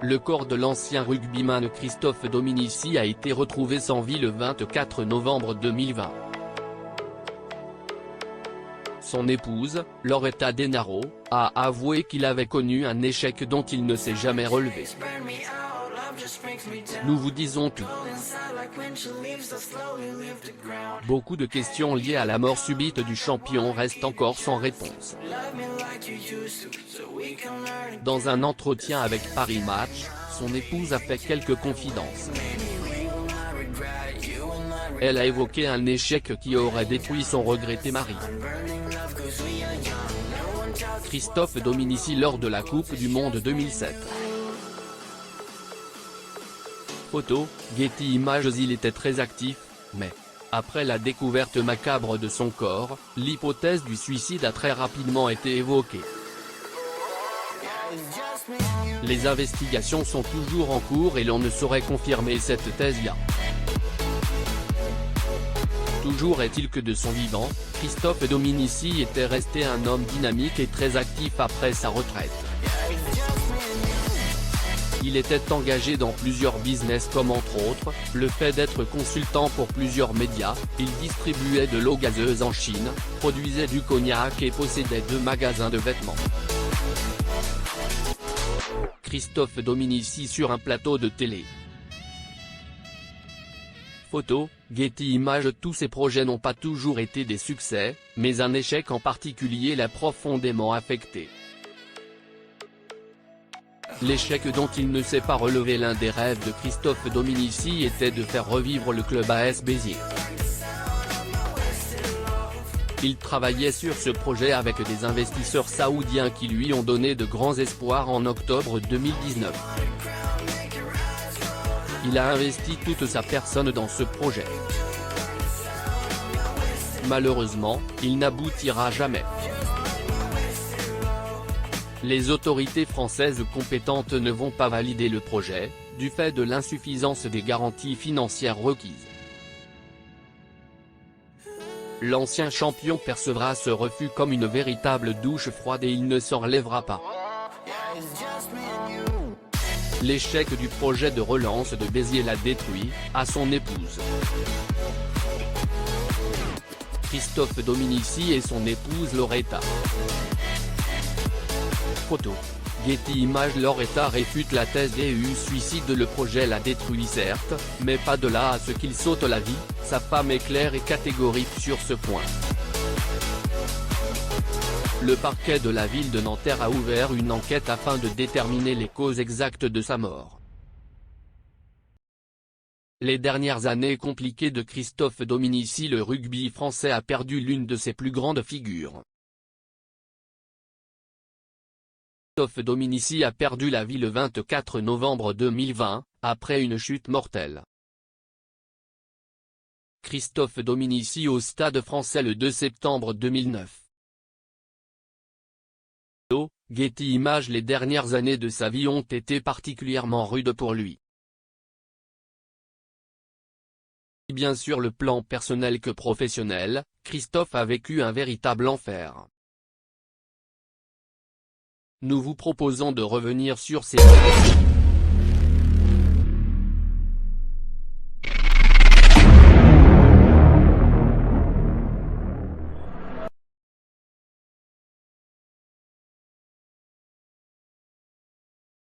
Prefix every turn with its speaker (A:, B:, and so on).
A: Le corps de l'ancien rugbyman Christophe Dominici a été retrouvé sans vie le 24 novembre 2020. Son épouse, Loretta Denaro, a avoué qu'il avait connu un échec dont il ne s'est jamais relevé. Nous vous disons tout. Beaucoup de questions liées à la mort subite du champion restent encore sans réponse. Dans un entretien avec Paris Match, son épouse a fait quelques confidences. Elle a évoqué un échec qui aurait détruit son regretté mari. Christophe Dominici lors de la Coupe du Monde 2007. Photo, Getty Images. Il était très actif, mais, après la découverte macabre de son corps, l'hypothèse du suicide a très rapidement été évoquée. Les investigations sont toujours en cours et l'on ne saurait confirmer cette thèse-là. Toujours est-il que de son vivant, Christophe Dominici était resté un homme dynamique et très actif après sa retraite. Il était engagé dans plusieurs business comme entre autres, le fait d'être consultant pour plusieurs médias, il distribuait de l'eau gazeuse en Chine, produisait du cognac et possédait 2 magasins de vêtements. Christophe Dominici sur un plateau de télé. Photo, Getty Images. Tous ces projets n'ont pas toujours été des succès, mais un échec en particulier l'a profondément affecté. L'échec dont il ne s'est pas relevé. L'un des rêves de Christophe Dominici était de faire revivre le club AS Béziers. Il travaillait sur ce projet avec des investisseurs saoudiens qui lui ont donné de grands espoirs en octobre 2019. Il a investi toute sa personne dans ce projet. Malheureusement, il n'aboutira jamais. Les autorités françaises compétentes ne vont pas valider le projet, du fait de l'insuffisance des garanties financières requises. L'ancien champion percevra ce refus comme une véritable douche froide et il ne s'en relèvera pas. L'échec du projet de relance de Béziers l'a détruit, à son épouse. Christophe Dominici et son épouse Loretta. Photo, Getty Images. Loretta réfute la thèse du suicide. Le projet l'a détruit certes, mais pas de là à ce qu'il saute la vie. Sa femme est claire et catégorique sur ce point. Le parquet de la ville de Nanterre a ouvert une enquête afin de déterminer les causes exactes de sa mort. Les dernières années compliquées de Christophe Dominici. Le rugby français a perdu l'une de ses plus grandes figures. Christophe Dominici a perdu la vie le 24 novembre 2020, après une chute mortelle. Christophe Dominici au Stade Français le 2 septembre 2009. Getty Images. Les dernières années de sa vie ont été particulièrement rudes pour lui. Bien sur le plan personnel que professionnel, Christophe a vécu un véritable enfer. Nous vous proposons de revenir sur ces